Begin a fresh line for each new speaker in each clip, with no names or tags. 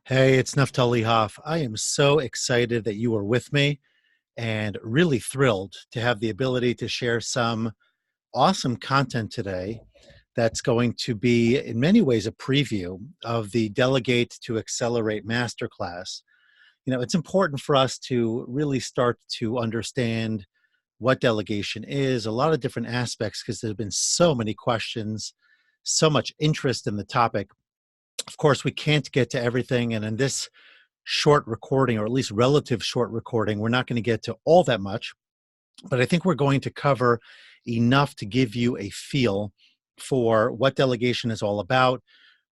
Hey, it's Naftali Hoff. I am so excited that you are with me and really thrilled to have the ability to share some awesome content today that's going to be, in many ways, a preview of the Delegate to Accelerate Masterclass. It's important for us to really start to understand what delegation is, a lot of different aspects, because there have been so many questions, so much interest in the topic. Of course, we can't get to everything, and in this short recording, or at least relative short recording, we're not going to get to all that much, but I think we're going to cover enough to give you a feel for what delegation is all about,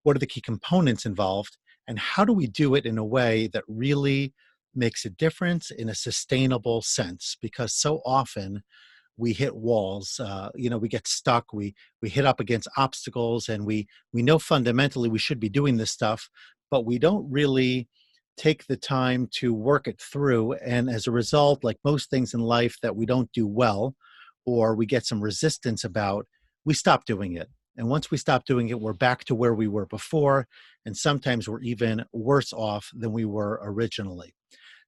what are the key components involved, and how do we do it in a way that really makes a difference in a sustainable sense? Because so often we hit walls, we get stuck, we hit up against obstacles, and we know fundamentally we should be doing this stuff, but we don't really take the time to work it through. And as a result, like most things in life that we don't do well or we get some resistance about, we stop doing it. And once we stop doing it, we're back to where we were before. And sometimes we're even worse off than we were originally.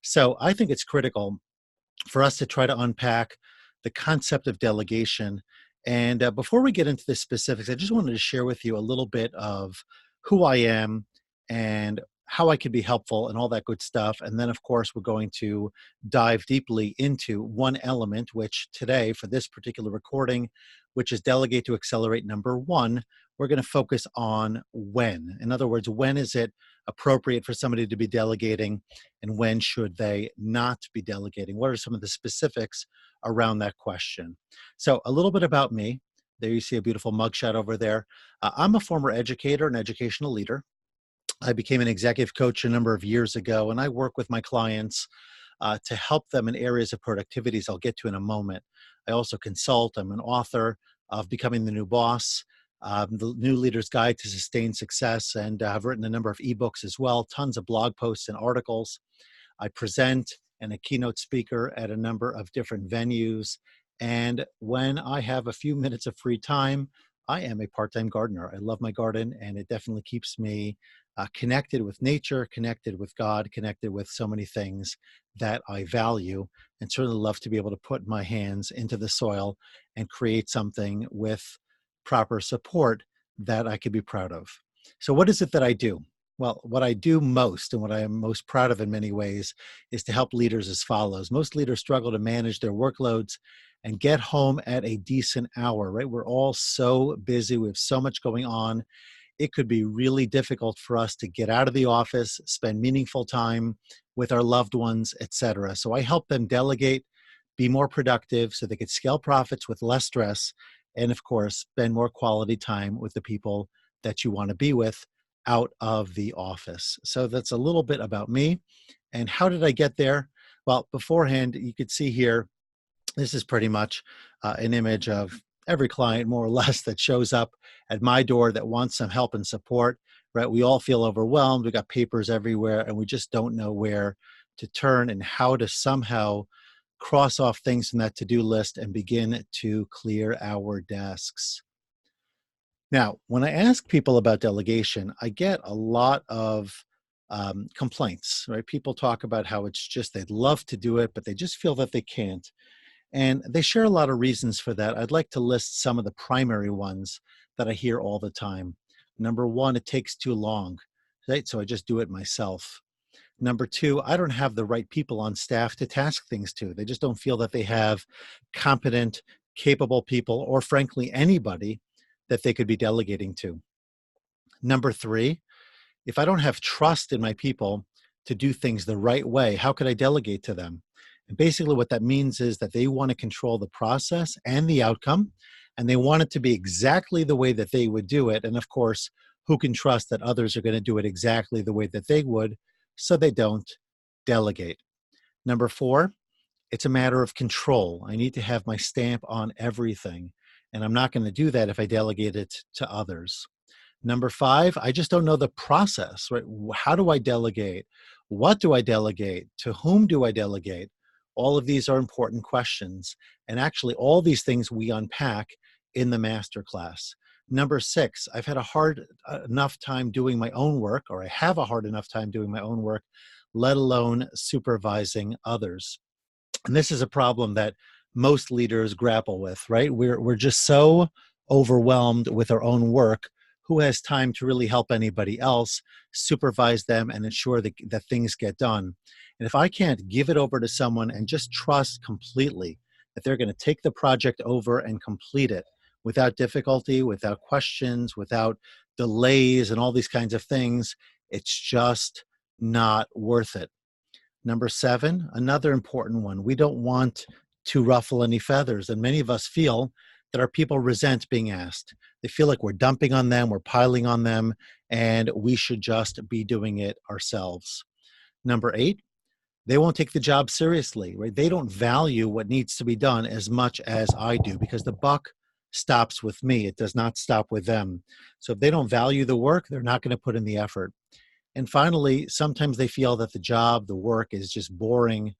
So I think it's critical for us to try to unpack the concept of delegation. And before we get into the specifics, I just wanted to share with you a little bit of who I am and how I could be helpful and all that good stuff. And then, of course, we're going to dive deeply into one element, which today, for this particular recording, which is Delegate to Accelerate number one, we're going to focus on when. In other words, when is it appropriate for somebody to be delegating, and when should they not be delegating? What are some of the specifics around that question? So a little bit about me. There you see a beautiful mugshot over there. I'm a former educator and educational leader. I became an executive coach a number of years ago, and I work with my clients to help them in areas of productivities I'll get to in a moment. I also consult. I'm an author of Becoming the New Boss, the New Leader's Guide to Sustained Success, and I've written a number of ebooks as well, tons of blog posts and articles. I present and a keynote speaker at a number of different venues. And when I have a few minutes of free time, I am a part-time gardener. I love my garden, and it definitely keeps me connected with nature, connected with God, connected with so many things that I value, and certainly love to be able to put my hands into the soil and create something with proper support that I could be proud of. So what is it that I do? Well, what I do most, and what I am most proud of in many ways, is to help leaders as follows. Most leaders struggle to manage their workloads and get home at a decent hour, right? We're all so busy. We have so much going on. It could be really difficult for us to get out of the office, spend meaningful time with our loved ones, etc. So I help them delegate, be more productive so they could scale profits with less stress, and of course, spend more quality time with the people that you want to be with out of the office. So that's a little bit about me. And how did I get there? Well, beforehand, you could see here, this is pretty much an image of every client, more or less, that shows up at my door that wants some help and support, right? We all feel overwhelmed. We got papers everywhere, and we just don't know where to turn and how to somehow cross off things from that to-do list and begin to clear our desks. Now, when I ask people about delegation, I get a lot of complaints, right? People talk about how it's just they'd love to do it, but they just feel that they can't. And they share a lot of reasons for that. I'd like to list some of the primary ones that I hear all the time. Number one, it takes too long, right? So I just do it myself. Number two, I don't have the right people on staff to task things to. They just don't feel that they have competent, capable people, or frankly, anybody that they could be delegating to. Number three, if I don't have trust in my people to do things the right way, how could I delegate to them? And basically what that means is that they want to control the process and the outcome, and they want it to be exactly the way that they would do it. And of course, who can trust that others are going to do it exactly the way that they would, so they don't delegate. Number four, it's a matter of control. I need to have my stamp on everything, and I'm not going to do that if I delegate it to others. Number five, I just don't know the process, right? How do I delegate? What do I delegate? To whom do I delegate? All of these are important questions. And actually, all these things we unpack in the masterclass. Number six, I've had a hard enough time doing my own work, or I have a hard enough time doing my own work, let alone supervising others. And this is a problem that most leaders grapple with, right? We're just so overwhelmed with our own work. Who has time to really help anybody else, supervise them, and ensure that things get done? And if I can't give it over to someone and just trust completely that they're going to take the project over and complete it without difficulty, without questions, without delays, and all these kinds of things, it's just not worth it. Number seven, another important one. We don't want to ruffle any feathers. And many of us feel that our people resent being asked. They feel like we're dumping on them, we're piling on them, and we should just be doing it ourselves. Number eight, they won't take the job seriously, right? They don't value what needs to be done as much as I do because the buck stops with me. It does not stop with them. So if they don't value the work, they're not going to put in the effort. And finally, sometimes they feel that the job, the work is just boring.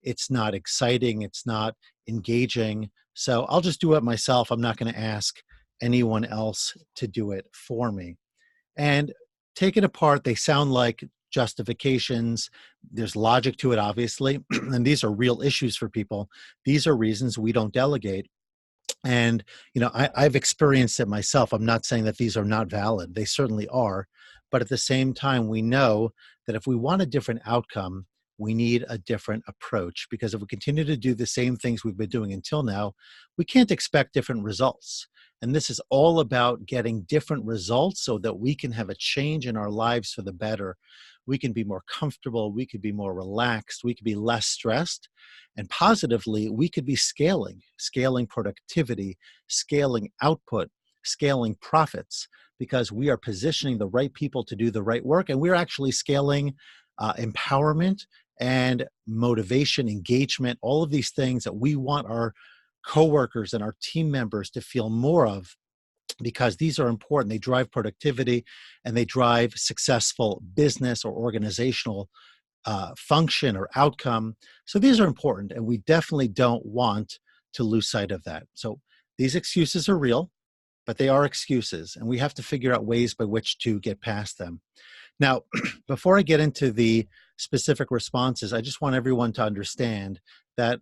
It's not exciting. It's not engaging. So I'll just do it myself. I'm not going to ask anyone else to do it for me. And taken apart, they sound like justifications. There's logic to it, obviously. And these are real issues for people. These are reasons we don't delegate. And, I've experienced it myself. I'm not saying that these are not valid. They certainly are. But at the same time, we know that if we want a different outcome, we need a different approach because if we continue to do the same things we've been doing until now, we can't expect different results. And this is all about getting different results so that we can have a change in our lives for the better. We can be more comfortable. We could be more relaxed. We could be less stressed. And positively, we could be scaling productivity, scaling output, scaling profits, because we are positioning the right people to do the right work. And we're actually scaling empowerment and motivation, engagement, all of these things that we want our coworkers and our team members to feel more of because these are important. They drive productivity and they drive successful business or organizational function or outcome. So these are important, and we definitely don't want to lose sight of that. So these excuses are real, but they are excuses, and we have to figure out ways by which to get past them. Now, before I get into the specific responses, I just want everyone to understand that,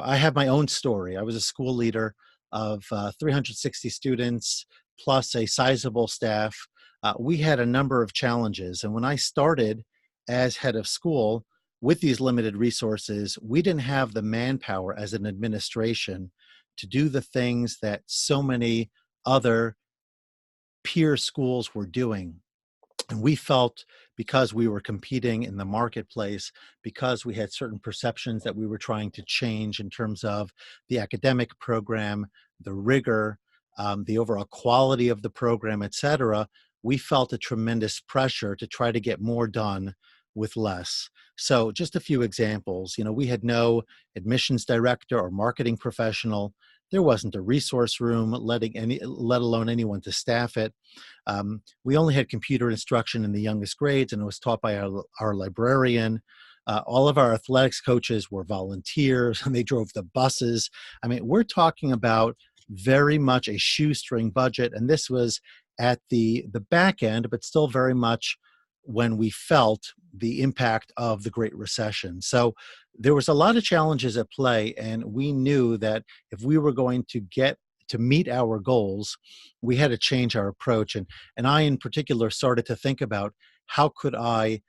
I have my own story. I was a school leader of 360 students plus a sizable staff. We had a number of challenges. And when I started as head of school with these limited resources, we didn't have the manpower as an administration to do the things that so many other peer schools were doing. And we felt because we were competing in the marketplace, because we had certain perceptions that we were trying to change in terms of the academic program, the rigor, the overall quality of the program, et cetera, we felt a tremendous pressure to try to get more done with less. So just a few examples, we had no admissions director or marketing professional. There wasn't a resource room let alone anyone to staff it. We only had computer instruction in the youngest grades, and it was taught by our librarian. All of our athletics coaches were volunteers, and they drove the buses. I mean, we're talking about very much a shoestring budget, and this was at the back end, but still very much when we felt the impact of the Great Recession. So there was a lot of challenges at play, and we knew that if we were going to get to meet our goals, we had to change our approach. And I, in particular, started to think about how could I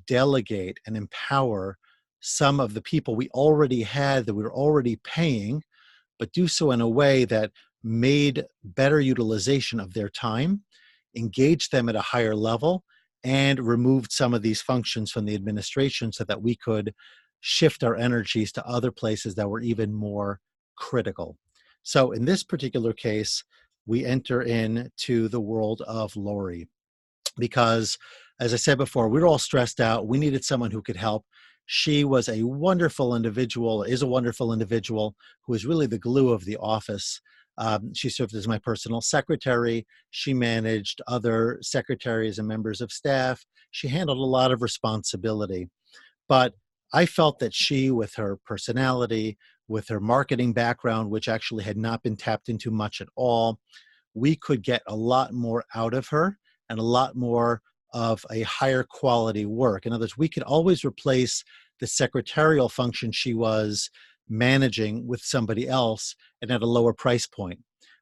delegate and empower some of the people we already had that we were already paying, but do so in a way that made better utilization of their time, engaged them at a higher level, and removed some of these functions from the administration so that we could shift our energies to other places that were even more critical. So in this particular case, we enter into the world of Laurie because, as I said before, we were all stressed out. We needed someone who could help. She was a wonderful individual, is a wonderful individual who is really the glue of the office. She served as my personal secretary. She managed other secretaries and members of staff. She handled a lot of responsibility. But I felt that she, with her personality, with her marketing background, which actually had not been tapped into much at all, we could get a lot more out of her and a lot more of a higher quality work. In other words, we could always replace the secretarial function she was managing with somebody else and at a lower price point.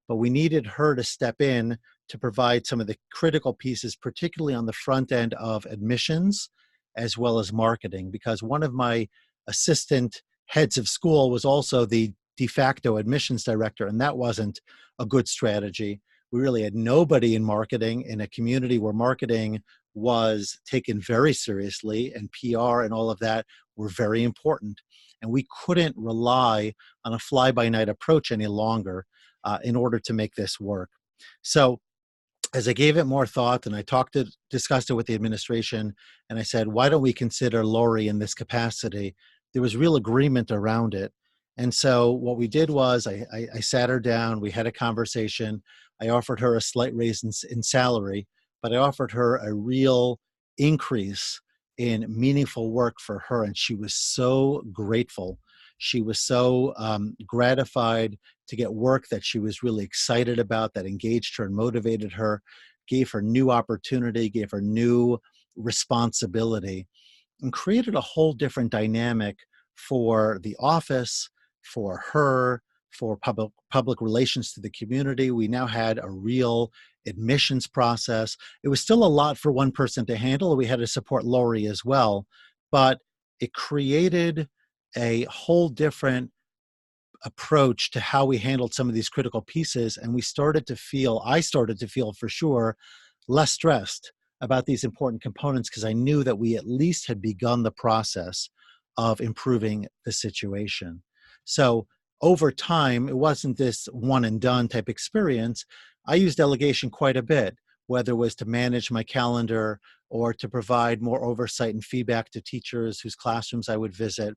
But we needed her to step in to provide some of the critical pieces, particularly on the front end of admissions as well as marketing, because one of my assistant heads of school was also the de facto admissions director, and that wasn't a good strategy. We really had nobody in marketing in a community where marketing was taken very seriously and PR and all of that were very important. And we couldn't rely on a fly by night approach any longer in order to make this work. So as I gave it more thought and discussed it with the administration, and I said, why don't we consider Laurie in this capacity? There was real agreement around it. And so what we did was I sat her down, we had a conversation. I offered her a slight raise in salary, but I offered her a real increase in meaningful work for her. And she was so grateful. She was so gratified to get work that she was really excited about, that engaged her and motivated her, gave her new opportunity, gave her new responsibility, and created a whole different dynamic for the office, for her, for public relations to the community. We now had a real admissions process. It was still a lot for one person to handle. We had to support Laurie as well, but it created a whole different approach to how we handled some of these critical pieces. And I started to feel for sure less stressed about these important components because I knew that we at least had begun the process of improving the situation. So over time, it wasn't this one and done type experience. I used delegation quite a bit, whether it was to manage my calendar or to provide more oversight and feedback to teachers whose classrooms I would visit,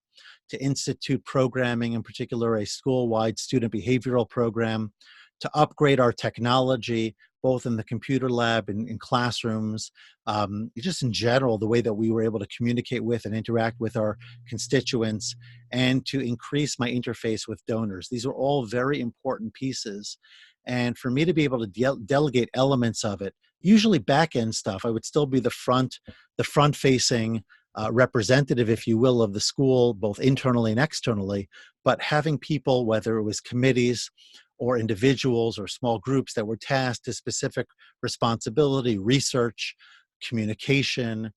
to institute programming, in particular a school-wide student behavioral program, to upgrade our technology, both in the computer lab and in classrooms, just in general, the way that we were able to communicate with and interact with our constituents, and to increase my interface with donors. These are all very important pieces. And for me to be able to delegate elements of it, usually back-end stuff, I would still be the front-facing representative, if you will, of the school, both internally and externally, but having people, whether it was committees or individuals or small groups that were tasked to specific responsibility, research, communication,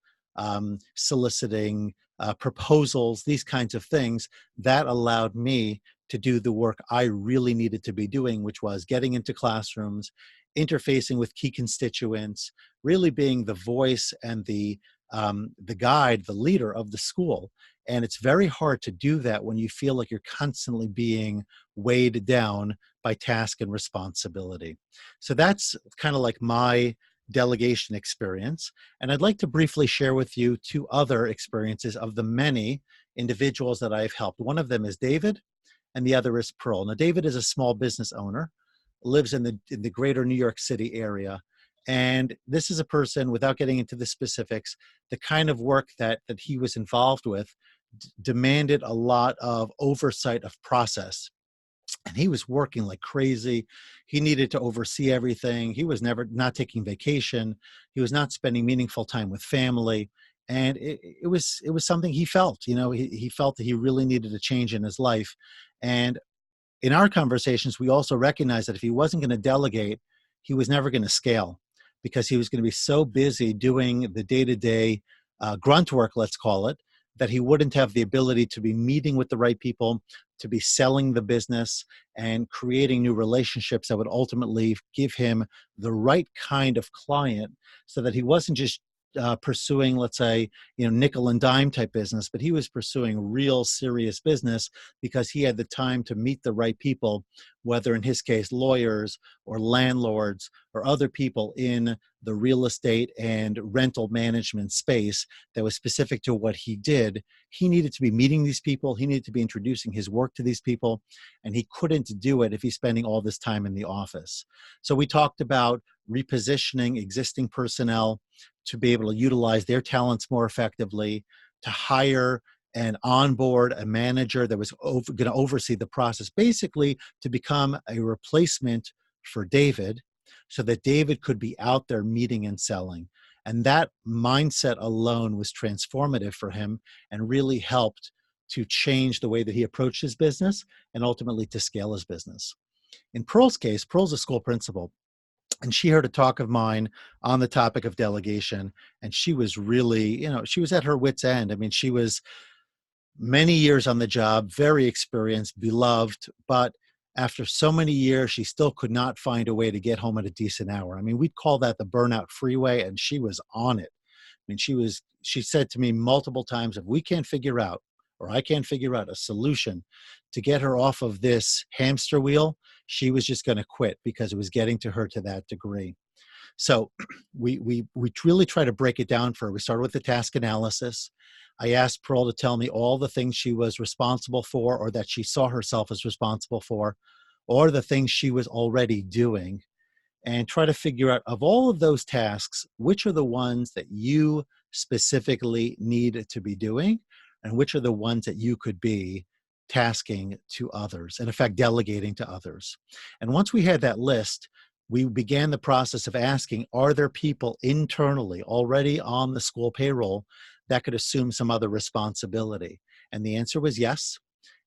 soliciting proposals, these kinds of things, that allowed me to do the work I really needed to be doing, which was getting into classrooms, interfacing with key constituents, really being the voice and the guide, the leader of the school. And it's very hard to do that when you feel like you're constantly being weighed down by task and responsibility. So that's kind of like my delegation experience. And I'd like to briefly share with you two other experiences of the many individuals that I've helped. One of them is David, and the other is Pearl. Now, David is a small business owner, lives in the greater New York City area. And this is a person, without getting into the specifics, the kind of work that he was involved with demanded a lot of oversight of process. And he was working like crazy. He needed to oversee everything. He was not taking vacation. He was not spending meaningful time with family. And it was something he felt, he felt that he really needed a change in his life. And in our conversations, we also recognized that if he wasn't going to delegate, he was never going to scale, because he was going to be so busy doing the day-to-day grunt work, let's call it, that he wouldn't have the ability to be meeting with the right people, to be selling the business and creating new relationships that would ultimately give him the right kind of client, so that he wasn't just pursuing, let's say, nickel and dime type business, but he was pursuing real serious business because he had the time to meet the right people, whether in his case, lawyers or landlords or other people in the real estate and rental management space that was specific to what he did. He needed to be meeting these people. He needed to be introducing his work to these people, and he couldn't do it if he's spending all this time in the office. So we talked about repositioning existing personnel to be able to utilize their talents more effectively, to hire and onboard a manager that was going to oversee the process, basically to become a replacement for David, so that David could be out there meeting and selling. And that mindset alone was transformative for him and really helped to change the way that he approached his business and ultimately to scale his business. In Pearl's case, Pearl's a school principal, and she heard a talk of mine on the topic of delegation, and she was really, she was at her wit's end. I mean, she was many years on the job, very experienced, beloved, but after so many years, she still could not find a way to get home at a decent hour. I mean, we'd call that the burnout freeway, and she was on it. I mean, she said to me multiple times, if we can't figure out, or I can't figure out a solution to get her off of this hamster wheel, she was just going to quit because it was getting to her to that degree. So we really try to break it down for her. We started with the task analysis. I asked Pearl to tell me all the things she was responsible for, or that she saw herself as responsible for, or the things she was already doing, and try to figure out, of all of those tasks, which are the ones that you specifically need to be doing, and which are the ones that you could be tasking to others, and in fact, delegating to others. And once we had that list, we began the process of asking, are there people internally already on the school payroll that could assume some other responsibility? And the answer was yes.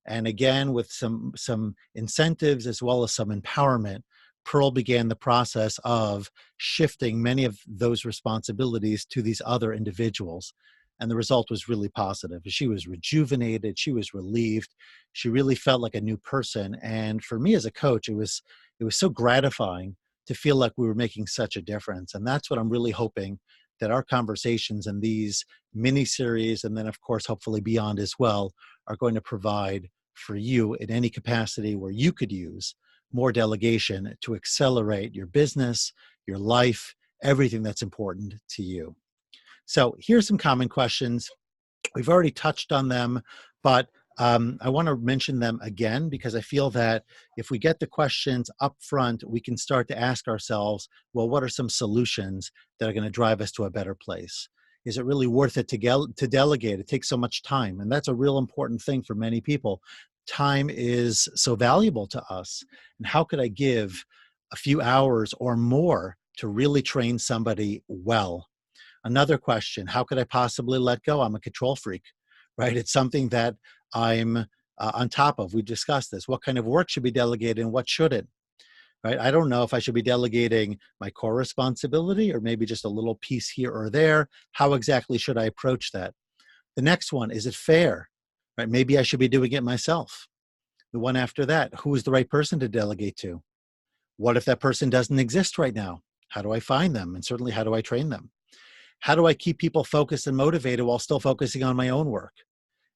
And again, with some incentives as well as some empowerment, Pearl began the process of shifting many of those responsibilities to these other individuals. And the result was really positive. She was rejuvenated, she was relieved, she really felt like a new person. And for me as a coach, it was so gratifying to feel like we were making such a difference. And that's what I'm really hoping that our conversations and these mini series, and then of course, hopefully beyond as well, are going to provide for you in any capacity where you could use more delegation to accelerate your business, your life, everything that's important to you. So here's some common questions. We've already touched on them, but I want to mention them again because I feel that if we get the questions up front, we can start to ask ourselves, well, what are some solutions that are going to drive us to a better place? Is it really worth it to delegate? It takes so much time, and that's a real important thing for many people. Time is so valuable to us, and how could I give a few hours or more to really train somebody well? Another question, how could I possibly let go? I'm a control freak, right? It's something that I'm on top of. We discussed this. What kind of work should be delegated and what shouldn't, right? I don't know if I should be delegating my core responsibility or maybe just a little piece here or there. How exactly should I approach that? The next one, is it fair, right? Maybe I should be doing it myself. The one after that, who is the right person to delegate to? What if that person doesn't exist right now? How do I find them? And certainly, how do I train them? How do I keep people focused and motivated while still focusing on my own work?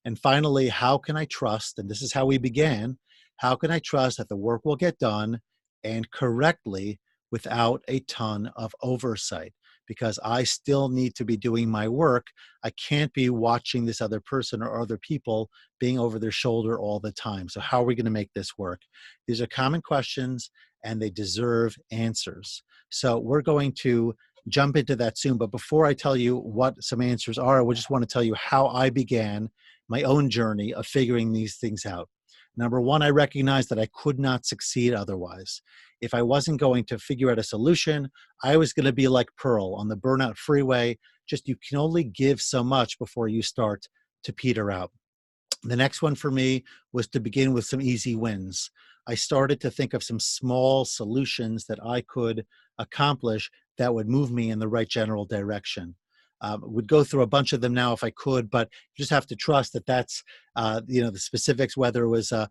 And finally, how can I trust, and this is how we began, how can I trust that the work will get done and correctly without a ton of oversight? Because I still need to be doing my work. I can't be watching this other person or other people being over their shoulder all the time. So how are we going to make this work? These are common questions and they deserve answers. So we're going to jump into that soon. But before I tell you what some answers are, I just want to tell you how I began my own journey of figuring these things out. Number one, I recognized that I could not succeed otherwise. If I wasn't going to figure out a solution, I was going to be like Pearl on the burnout freeway. Just you can only give so much before you start to peter out. The next one for me was to begin with some easy wins. I started to think of some small solutions that I could accomplish that would move me in the right general direction. Would go through a bunch of them now if I could, but you just have to trust that that's, the specifics, whether it was a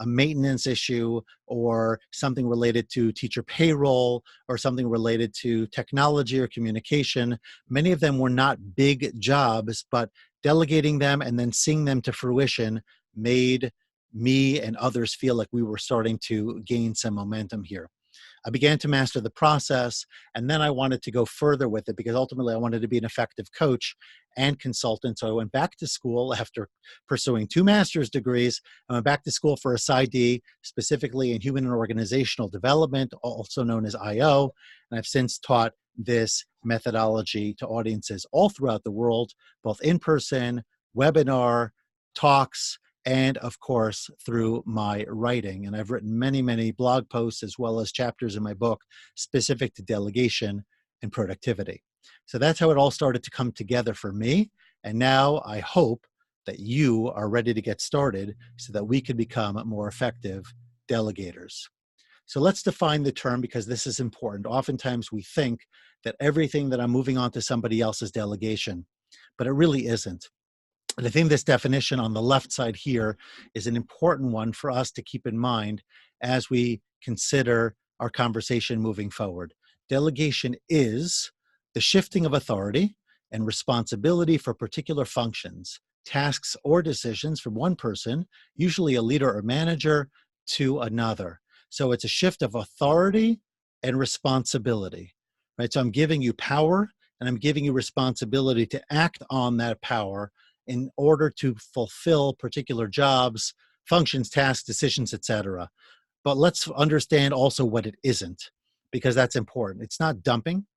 maintenance issue or something related to teacher payroll or something related to technology or communication. Many of them were not big jobs, but delegating them and then seeing them to fruition made me and others feel like we were starting to gain some momentum here. I began to master the process, and then I wanted to go further with it because ultimately I wanted to be an effective coach and consultant. So I went back to school after pursuing 2 master's degrees. I went back to school for a PsyD, specifically in human and organizational development, also known as IO, and I've since taught this methodology to audiences all throughout the world, both in person, webinar, talks, and of course through my writing. And I've written many, many blog posts as well as chapters in my book specific to delegation and productivity. So that's how it all started to come together for me. And now I hope that you are ready to get started so that we can become more effective delegators. So let's define the term, because this is important. Oftentimes we think that everything that I'm moving on to somebody else is delegation, but it really isn't. And I think this definition on the left side here is an important one for us to keep in mind as we consider our conversation moving forward. Delegation is the shifting of authority and responsibility for particular functions, tasks, or decisions from one person, usually a leader or manager, to another. So it's a shift of authority and responsibility, right? So I'm giving you power and I'm giving you responsibility to act on that power in order to fulfill particular jobs, functions, tasks, decisions, etc. But let's understand also what it isn't, because that's important. It's not dumping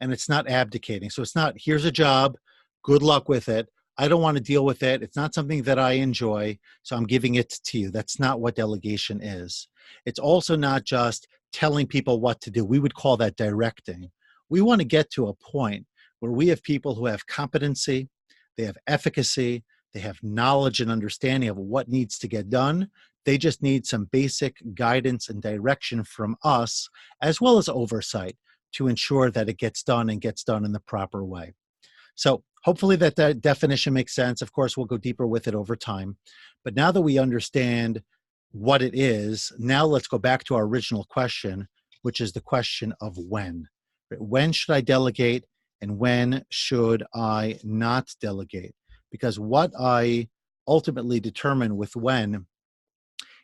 and it's not abdicating. So it's not, here's a job, good luck with it. I don't want to deal with it. It's not something that I enjoy, so I'm giving it to you. That's not what delegation is. It's also not just telling people what to do. We would call that directing. We want to get to a point where we have people who have competency, they have efficacy, they have knowledge and understanding of what needs to get done. They just need some basic guidance and direction from us, as well as oversight, to ensure that it gets done and gets done in the proper way. So hopefully that definition makes sense. Of course, we'll go deeper with it over time. But now that we understand what it is, now let's go back to our original question, which is the question of when. When should I delegate and when should I not delegate? Because what I ultimately determine with when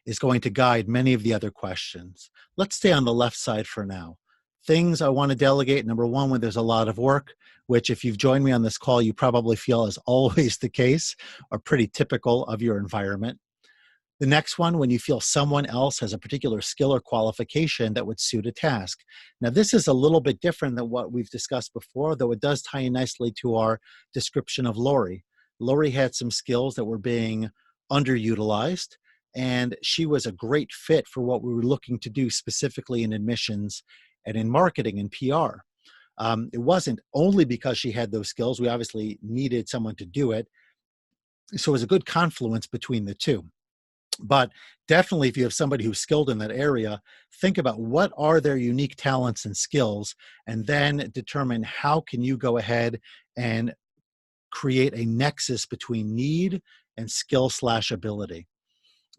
is going to guide many of the other questions. Let's stay on the left side for now. Things I want to delegate: number one, when there's a lot of work, which if you've joined me on this call, you probably feel is always the case, or pretty typical of your environment. The next one, when you feel someone else has a particular skill or qualification that would suit a task. Now, this is a little bit different than what we've discussed before, though it does tie in nicely to our description of Laurie. Laurie had some skills that were being underutilized, and she was a great fit for what we were looking to do specifically in admissions and in marketing and PR. It wasn't only because she had those skills. We obviously needed someone to do it. So it was a good confluence between the two. But definitely, if you have somebody who's skilled in that area, think about what are their unique talents and skills, and then determine how can you go ahead and create a nexus between need and skill/ability.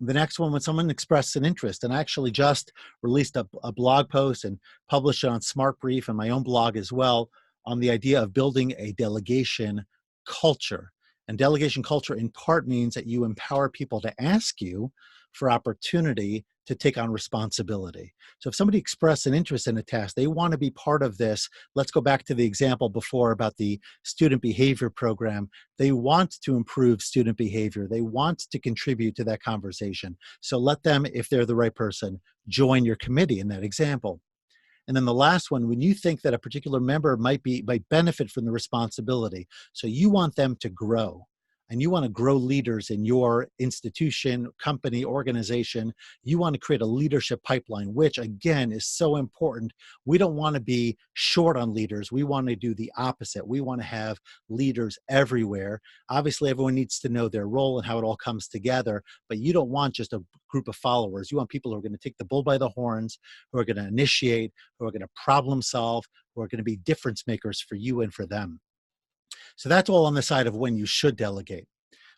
The next one, when someone expressed an interest, and I actually just released a blog post and published it on Smart Brief and my own blog as well, on the idea of building a delegation culture. And delegation culture in part means that you empower people to ask you for opportunity to take on responsibility. So if somebody expressed an interest in a task, they want to be part of this. Let's go back to the example before about the student behavior program. They want to improve student behavior. They want to contribute to that conversation. So let them, if they're the right person, join your committee in that example. And then the last one, when you think that a particular member might benefit from the responsibility, so you want them to grow, and you want to grow leaders in your institution, company, organization. You want to create a leadership pipeline, which again is so important. We don't want to be short on leaders. We want to do the opposite. We want to have leaders everywhere. Obviously, everyone needs to know their role and how it all comes together, but you don't want just a group of followers. You want people who are going to take the bull by the horns, who are going to initiate, who are going to problem solve, who are going to be difference makers for you and for them. So that's all on the side of when you should delegate.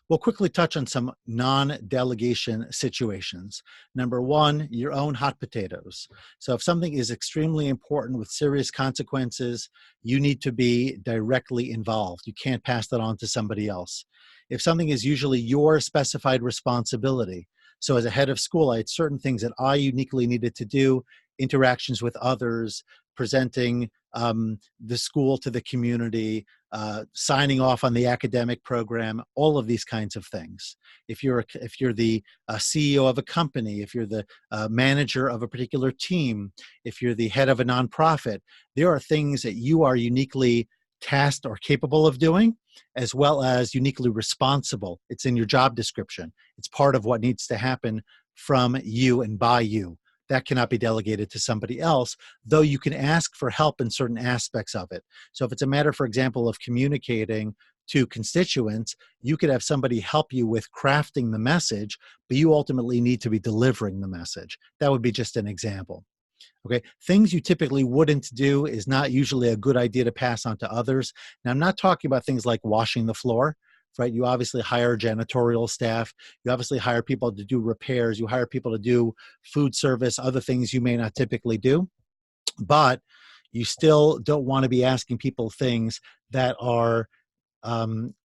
We'll quickly touch on some non-delegation situations. Number one, your own hot potatoes. So if something is extremely important with serious consequences, you need to be directly involved. You can't pass that on to somebody else. If something is usually your specified responsibility, so as a head of school, I had certain things that I uniquely needed to do, interactions with others, presenting the school to the community, signing off on the academic program, all of these kinds of things. If you're the CEO of a company, if you're the manager of a particular team, if you're the head of a nonprofit, there are things that you are uniquely tasked or capable of doing, as well as uniquely responsible. It's in your job description. It's part of what needs to happen from you and by you. That cannot be delegated to somebody else, though you can ask for help in certain aspects of it. So if it's a matter, for example, of communicating to constituents, you could have somebody help you with crafting the message, but you ultimately need to be delivering the message. That would be just an example. Okay, things you typically wouldn't do is not usually a good idea to pass on to others. Now, I'm not talking about things like washing the floor, right? You obviously hire janitorial staff. You obviously hire people to do repairs. You hire people to do food service, other things you may not typically do. But you still don't want to be asking people things that are,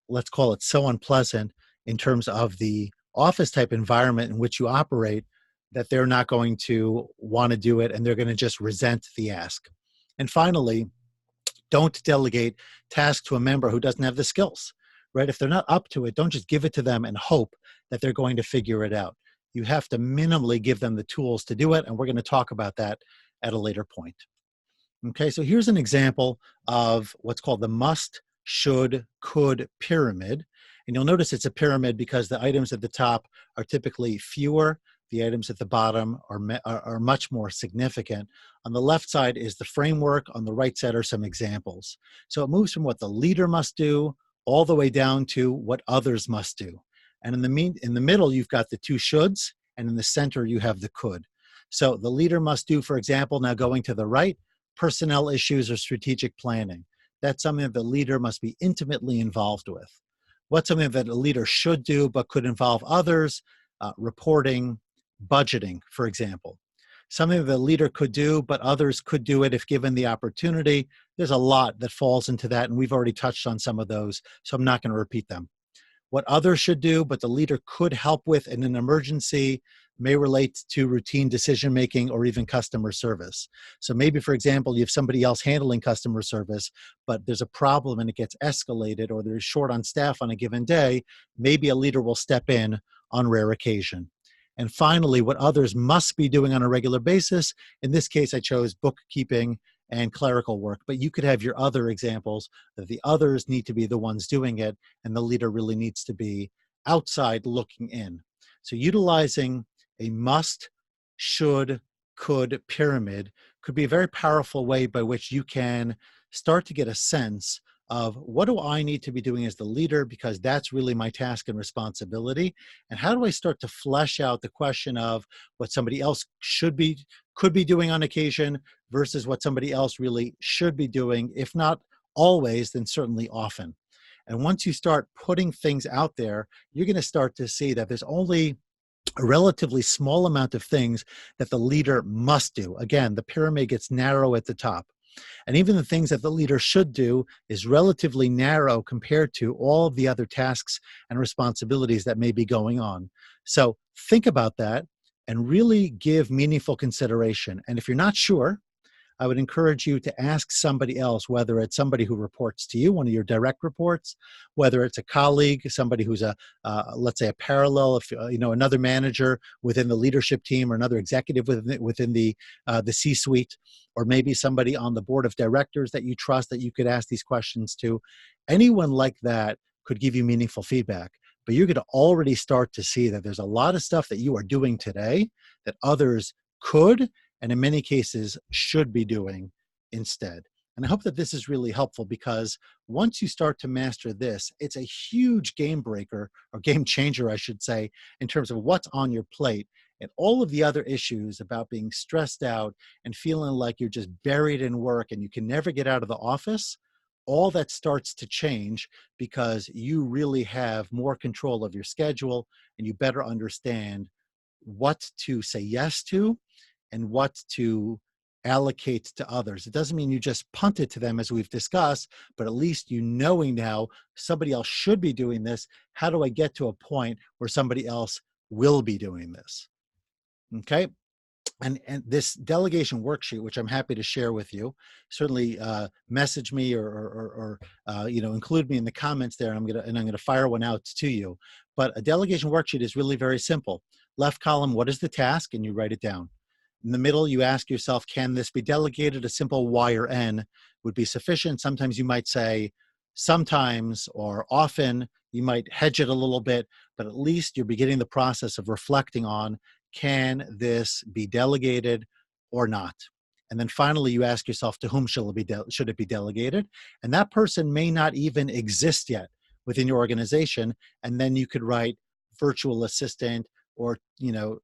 let's call it, so unpleasant in terms of the office type environment in which you operate, that they're not going to want to do it and they're going to just resent the ask. And finally, don't delegate tasks to a member who doesn't have the skills, right? If they're not up to it, don't just give it to them and hope that they're going to figure it out. You have to minimally give them the tools to do it, and we're going to talk about that at a later point. Okay, so here's an example of what's called the must, should, could pyramid. And you'll notice it's a pyramid because the items at the top are typically fewer. The items at the bottom are much more significant. On the left side is the framework. On the right side are some examples. So it moves from what the leader must do all the way down to what others must do. And in the middle, you've got the two shoulds, and in the center, you have the could. So the leader must do, for example, now going to the right, personnel issues or strategic planning. That's something that the leader must be intimately involved with. What's something that a leader should do but could involve others? Reporting, budgeting, for example. Something that the leader could do, but others could do it if given the opportunity. There's a lot that falls into that, and we've already touched on some of those, so I'm not going to repeat them. What others should do, but the leader could help with in an emergency, may relate to routine decision making or even customer service. So maybe, for example, you have somebody else handling customer service, but there's a problem and it gets escalated, or they're short on staff on a given day. Maybe a leader will step in on rare occasion. And finally, what others must be doing on a regular basis. In this case, I chose bookkeeping and clerical work, but you could have your other examples that the others need to be the ones doing it, and the leader really needs to be outside looking in. So utilizing a must, should, could pyramid could be a very powerful way by which you can start to get a sense of what do I need to be doing as the leader, because that's really my task and responsibility, and how do I start to flesh out the question of what somebody else could be doing on occasion versus what somebody else really should be doing, if not always, then certainly often. And once you start putting things out there, you're going to start to see that there's only a relatively small amount of things that the leader must do. Again, the pyramid gets narrow at the top. And even the things that the leader should do is relatively narrow compared to all of the other tasks and responsibilities that may be going on. So think about that and really give meaningful consideration. And if you're not sure, I would encourage you to ask somebody else, whether it's somebody who reports to you, one of your direct reports, whether it's a colleague, somebody who's let's say a parallel, if another manager within the leadership team, or another executive within the C-suite, or maybe somebody on the board of directors that you trust that you could ask these questions to. Anyone like that could give you meaningful feedback. But you're going to already start to see that there's a lot of stuff that you are doing today that others could, and in many cases should be doing instead. And I hope that this is really helpful, because once you start to master this, it's a huge game breaker, or game changer, I should say, in terms of what's on your plate, and all of the other issues about being stressed out and feeling like you're just buried in work and you can never get out of the office. All that starts to change because you really have more control of your schedule, and you better understand what to say yes to and what to allocate to others. It doesn't mean you just punt it to them, as we've discussed, but at least knowing now somebody else should be doing this. How do I get to a point where somebody else will be doing this? Okay. And this delegation worksheet, which I'm happy to share with you, certainly message me or include me in the comments there. I'm gonna fire one out to you. But a delegation worksheet is really very simple. Left column, what is the task, and you write it down. In the middle, you ask yourself, can this be delegated? A simple Y or N would be sufficient. Sometimes you might say sometimes or often. You might hedge it a little bit, but at least you're beginning the process of reflecting on, can this be delegated or not? And then finally, you ask yourself, to whom should it be delegated? And that person may not even exist yet within your organization. And then you could write virtual assistant or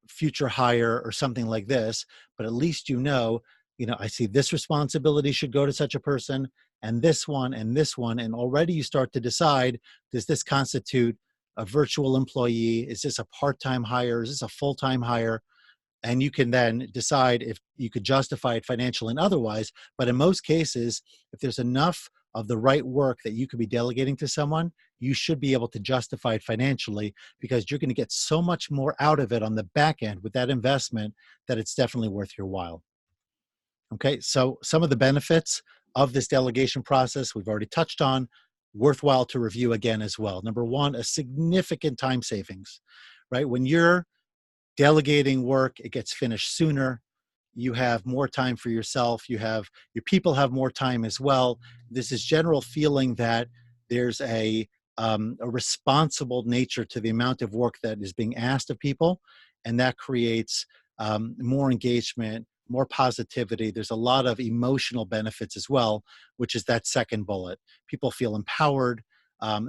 future hire or something like this. But at least I see this responsibility should go to such a person, and this one, and this one. And already you start to decide, does this constitute a virtual employee? Is this a part-time hire? Is this a full-time hire? And you can then decide if you could justify it financially and otherwise. But in most cases, if there's enough of the right work that you could be delegating to someone, you should be able to justify it financially, because you're going to get so much more out of it on the back end with that investment that it's definitely worth your while. Okay, so some of the benefits of this delegation process we've already touched on, worthwhile to review again as well. Number one, a significant time savings, right? When you're delegating work, it gets finished sooner. You have more time for yourself. Your people have more time as well. There's this general feeling that there's a responsible nature to the amount of work that is being asked of people, and that creates more engagement, more positivity. There's a lot of emotional benefits as well, which is that second bullet. People feel empowered,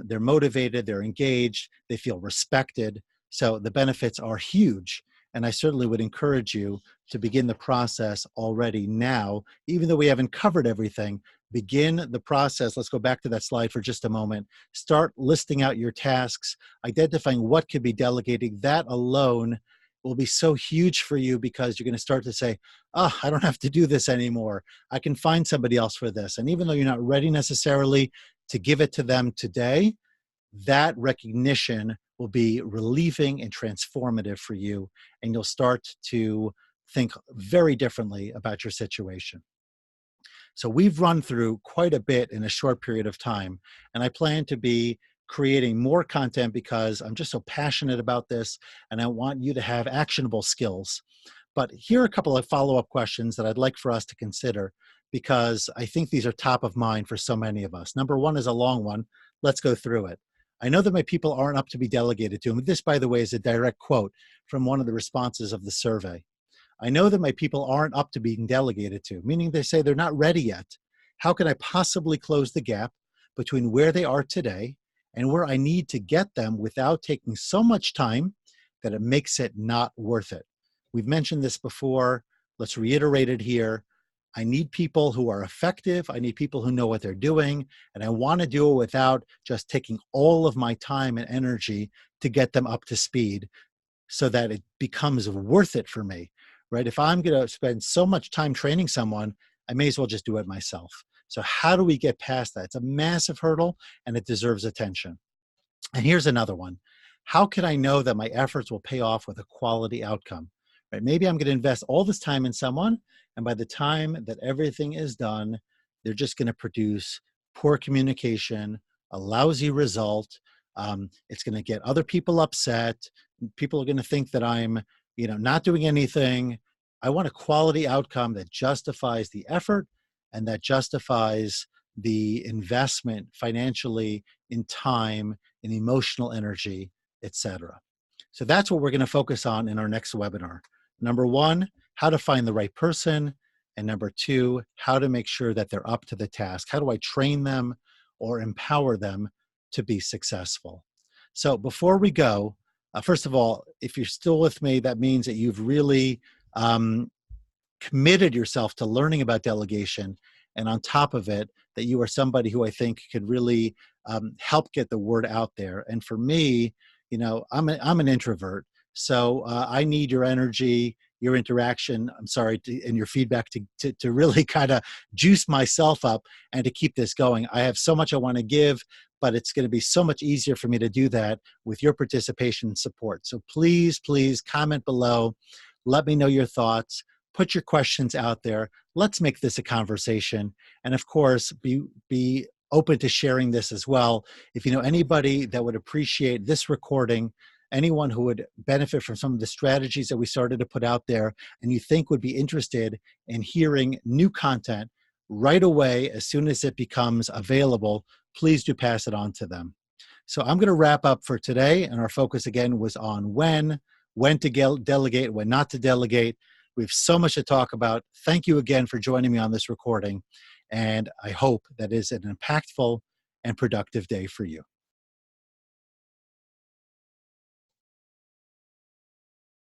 they're motivated, they're engaged, they feel respected. So the benefits are huge. And I certainly would encourage you to begin the process already now. Even though we haven't covered everything, begin the process. Let's go back to that slide for just a moment. Start listing out your tasks, identifying what could be delegated. That alone will be so huge for you, because you're going to start to say, oh, I don't have to do this anymore. I can find somebody else for this. And even though you're not ready necessarily to give it to them today, that recognition will be relieving and transformative for you, and you'll start to think very differently about your situation. So we've run through quite a bit in a short period of time, and I plan to be creating more content because I'm just so passionate about this, and I want you to have actionable skills. But here are a couple of follow-up questions that I'd like for us to consider, because I think these are top of mind for so many of us. Number one is a long one. Let's go through it. I know that my people aren't up to be delegated to. And this, by the way, is a direct quote from one of the responses of the survey. I know that my people aren't up to being delegated to, meaning they say they're not ready yet. How can I possibly close the gap between where they are today and where I need to get them without taking so much time that it makes it not worth it? We've mentioned this before. Let's reiterate it here. I need people who are effective. I need people who know what they're doing. And I want to do it without just taking all of my time and energy to get them up to speed, so that it becomes worth it for me, right? If I'm going to spend so much time training someone, I may as well just do it myself. So how do we get past that? It's a massive hurdle, and it deserves attention. And here's another one. How can I know that my efforts will pay off with a quality outcome? Right? Maybe I'm going to invest all this time in someone, and by the time that everything is done, they're just going to produce poor communication, a lousy result. It's going to get other people upset. People are going to think that I'm, not doing anything. I want a quality outcome that justifies the effort and that justifies the investment financially, in time, in emotional energy, etc. So that's what we're going to focus on in our next webinar. Number one, how to find the right person. And number two, how to make sure that they're up to the task. How do I train them or empower them to be successful? So before we go, first of all, if you're still with me, that means that you've really committed yourself to learning about delegation, and on top of it, that you are somebody who I think could really help get the word out there. And for me, I'm an introvert, so I need your energy, your interaction, and your feedback to really kind of juice myself up and to keep this going. I have so much I want to give, but it's going to be so much easier for me to do that with your participation and support. So please, please comment below. Let me know your thoughts. Put your questions out there. Let's make this a conversation. And of course, be open to sharing this as well. If you know anybody that would appreciate this recording, anyone who would benefit from some of the strategies that we started to put out there and you think would be interested in hearing new content right away as soon as it becomes available, please do pass it on to them. So I'm going to wrap up for today, and our focus again was on when to delegate, when not to delegate. We have so much to talk about. Thank you again for joining me on this recording, and I hope that is an impactful and productive day for you.